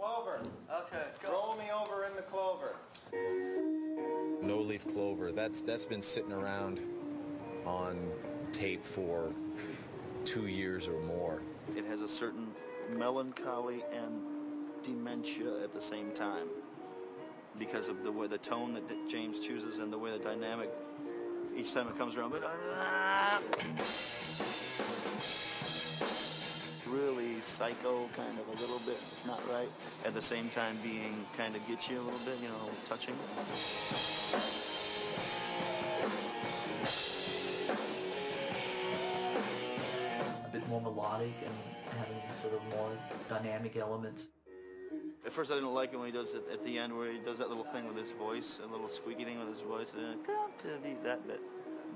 Clover. Okay, go. Roll me over in the clover. No-leaf clover. That's been sitting around on tape for 2 years or more. It has a certain melancholy and dementia at the same time because of the way the tone that James chooses and the way the dynamic each time it comes around. But really psycho, kind of a little bit not right, at the same time being kind of get you a little bit, you know, touching. A bit more melodic and having sort of more dynamic elements. At first I didn't like it when he does it at the end where he does that little thing with his voice, a little squeaky thing with his voice, and then come to me, that bit.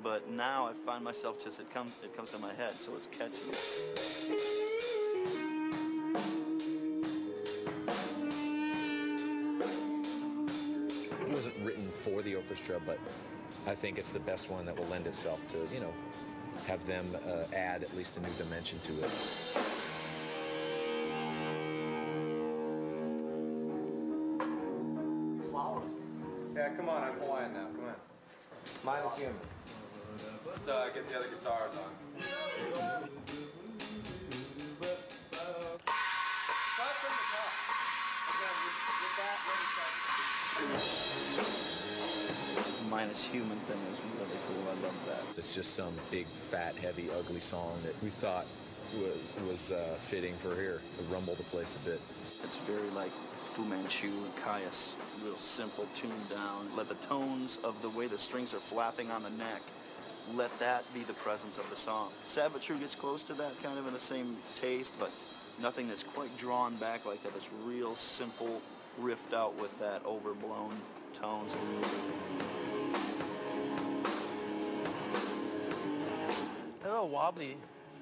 But now I find myself just, it comes to my head, so it's catchy. It wasn't written for the orchestra, but I think it's the best one that will lend itself to, you know, have them add at least a new dimension to it. Flowers. Yeah, come on, I'm Hawaiian now, come on. Mine is human. Let's get the other guitars on. Start from the top. Again, with that, Minus Human thing is really cool. I love that. It's just some big, fat, heavy, ugly song that we thought was fitting for here to rumble the place a bit. It's very like Fu Manchu and Caius, real simple, tuned down. Let the tones of the way the strings are flapping on the neck, let that be the presence of the song. Sad But True gets close to that, kind of in the same taste, but nothing that's quite drawn back like that. It's real simple, riffed out with that overblown tones. A little wobbly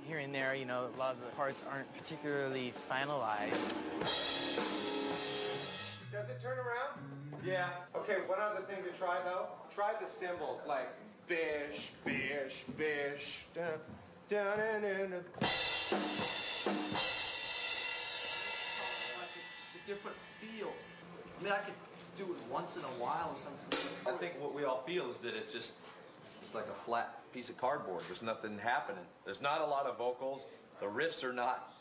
here and there, you know, a lot of the parts aren't particularly finalized. Does it turn around? Yeah. Okay, one other thing to try though. Try the cymbals, like bish, bish, bish, dun, dun, dun, dun, dun. It's a different feel. I mean, I could do it once in a while or something. I think what we all feel is that it's like a flat piece of cardboard. There's nothing happening. There's not a lot of vocals. The riffs are not,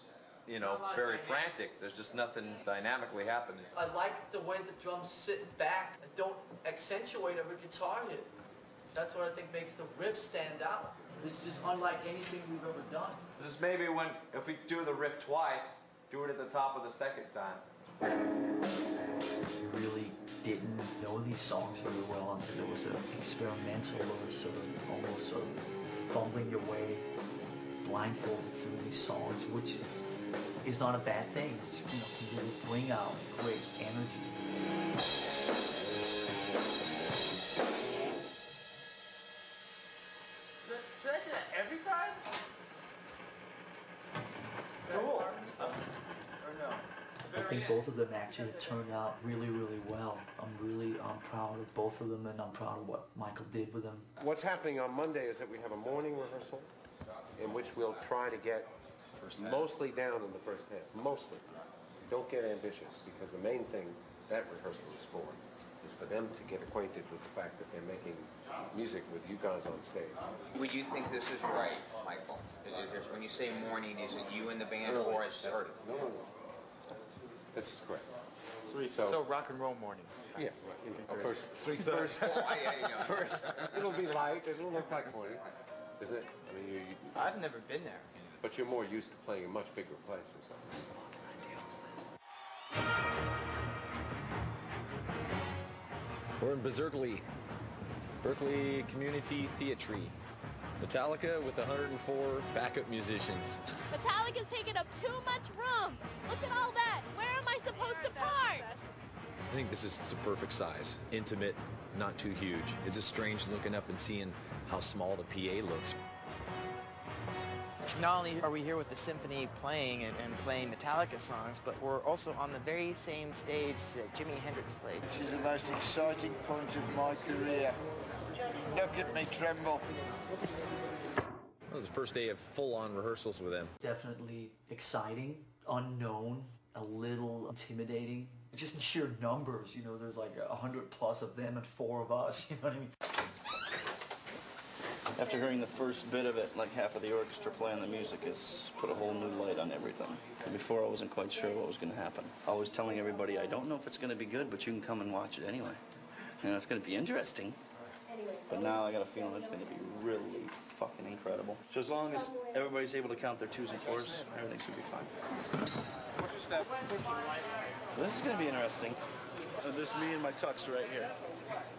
you know, very frantic. There's just nothing dynamically happening. I like the way the drums sit back and don't accentuate every guitar hit. That's what I think makes the riff stand out. It's just unlike anything we've ever done. This is maybe if we do the riff twice, do it at the top of the second time. We really didn't know these songs very well, and so there was an experimental or sort of almost sort of fumbling your way blindfolded through these songs, which is not a bad thing. Which, you know, can really bring out great energy. Should I do that every time? Cool. Or no? I think both of them actually have turned out really, really well. I'm proud of both of them, and I'm proud of what Michael did with them. What's happening on Monday is that we have a morning rehearsal in which we'll try to get mostly down in the first half. Mostly. Don't get ambitious, because the main thing that rehearsal is for them to get acquainted with the fact that they're making music with you guys on stage. Would you think this is right, Michael? When you say morning, is it you and the band, or is it? No. This is correct. So rock and roll morning. Yeah, first. First. It'll be light. It'll look like morning, isn't it? I mean, I've never been there. but you're more used to playing in much bigger places. We're in Berkeley Community Theatre. Metallica with 104 backup musicians. Metallica's taking up too much room. Look at all that. Where am I supposed to park? I think this is the perfect size. Intimate, not too huge. It's just strange looking up and seeing how small the PA looks. Not only are we here with the symphony playing and playing Metallica songs, but we're also on the very same stage that Jimi Hendrix played. This is the most exciting point of my career. Look at me tremble. That was the first day of full-on rehearsals with them. Definitely exciting, unknown, a little intimidating. Just in sheer numbers, you know, there's like 100 plus of them and 4 of us, you know what I mean? After hearing the first bit of it, like half of the orchestra playing the music has put a whole new light on everything. Before I wasn't quite sure what was going to happen. I was telling everybody, I don't know if it's going to be good, but you can come and watch it anyway. You know, it's going to be interesting. But now I got a feeling it's going to be really fucking incredible. So as long as everybody's able to count their 2s and 4s, everything should be fine. This is going to be interesting. This is me and my tux right here.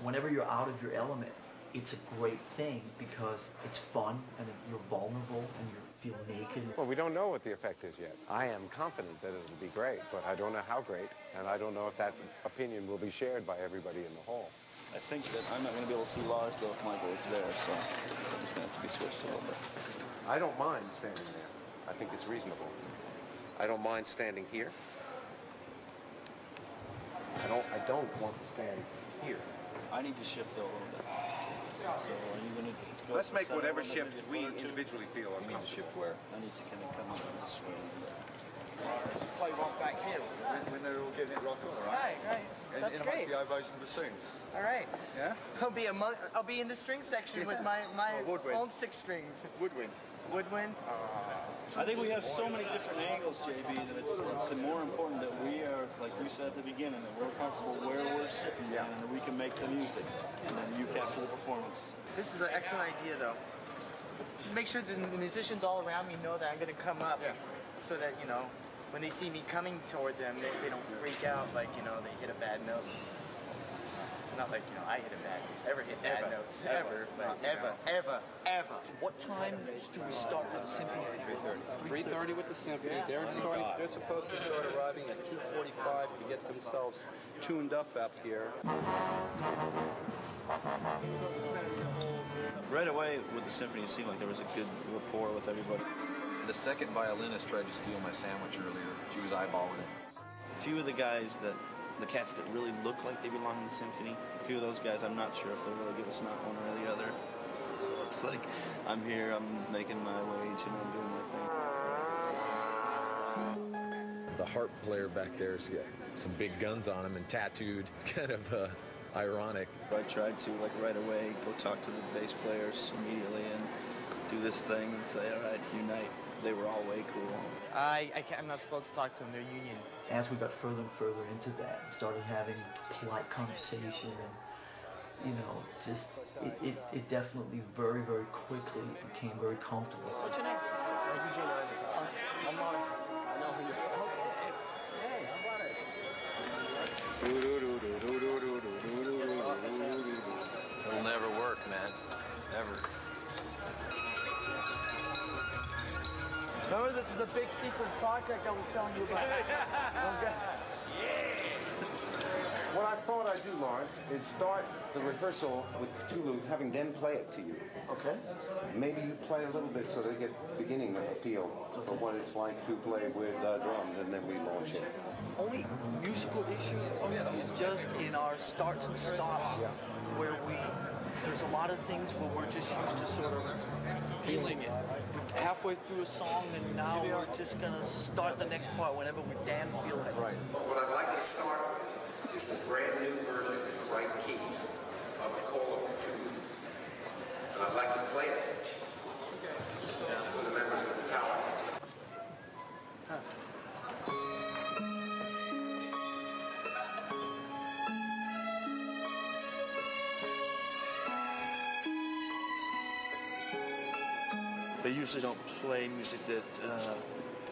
Whenever you're out of your element, it's a great thing because it's fun and you're vulnerable and you feel naked. Well, we don't know what the effect is yet. I am confident that it'll be great, but I don't know how great, and I don't know if that opinion will be shared by everybody in the hall. I think that I'm not going to be able to see Lars, though, if Michael is there, so it's going to have to be switched a little bit. I don't mind standing there. I think it's reasonable. I don't mind standing here. I don't want to stand here. I need to shift, though, a little bit. So are you going to go Let's make whatever maybe shifts a we foot or two? individually feel are Need to shift where? I need to kind of come down this way. Play right back here when they're all getting it rock on, all right? Right. That's in great. amongst the oboes and bassoons. All right. Yeah? I'll be in the string section with my woodwind. own 6 strings. Woodwind. Woodwind. I think we have so many different angles, JB, that it's more important that we are, like we said at the beginning, that we're comfortable where we're sitting down and that we can make the music. And then you capture the performance. This is an excellent idea, though. Just make sure the musicians all around me know that I'm going to come up, so that, you know, when they see me coming toward them, they don't freak out like, you know, they hit a bad note. Not like, you know, I ever hit bad notes, ever. But, ever. What time do we start with the symphony? 3:30 with the symphony. They're supposed to start arriving at 2:45 to get themselves tuned up here. Right away with the symphony, it seemed like there was a good rapport with everybody. The second violinist tried to steal my sandwich earlier. She was eyeballing it. A few of the guys the cats that really look like they belong in the symphony, a few of those guys, I'm not sure if they'll really give us not one or the other. It's like, I'm here, I'm making my wage, and I'm doing my thing. The harp player back there's got some big guns on him and tattooed, kind of ironic. I tried to, like, right away, go talk to the bass players immediately and do this thing and say, all right, unite. They were all way cool. I'm not supposed to talk to them. They're union. As we got further and further into that, started having polite conversation and, you know, just, it definitely very, very quickly became very comfortable. What's your name? Eugene Isaac. I'm Lars. I know who you are. Hey, how about it? It'll never work, man. Never. Remember, this is a big secret project I was telling you about. Okay. What I thought I'd do, Lars, is start the rehearsal with Cthulhu, having them play it to you. Okay. Maybe you play a little bit so they get the beginning of a feel for what it's like to play with drums, and then we launch it. Only musical issue is just in our starts and stops where there's a lot of things where we're just used to sort of feeling it. We're halfway through a song and now we're just going to start the next part whenever we damn feel like it. Right. What I'd like to start with is the brand new version in the right key of the Call of Cthulhu. And I'd like to play it for the members of Metallica. They usually don't play music that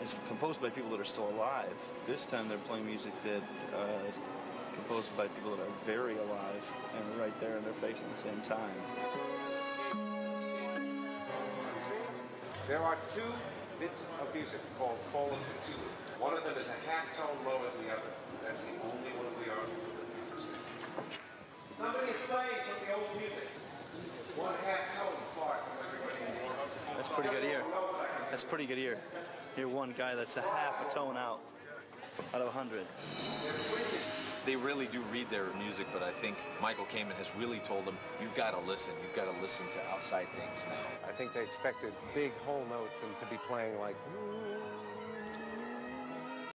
is composed by people that are still alive. This time they're playing music that is composed by people that are very alive and right there in their face at the same time. There are 2 bits of music called Call of Cthulhu. One of them is a half tone lower than the other. That's the only one we are using. Somebody is playing from the old music. 1 half tone apart from everybody in the world. That's pretty good ear. That's pretty good ear. Hear one guy that's a half a tone out of 100. They really do read their music, but I think Michael Kamen has really told them, you've got to listen. You've got to listen to outside things now. I think they expected big whole notes and to be playing like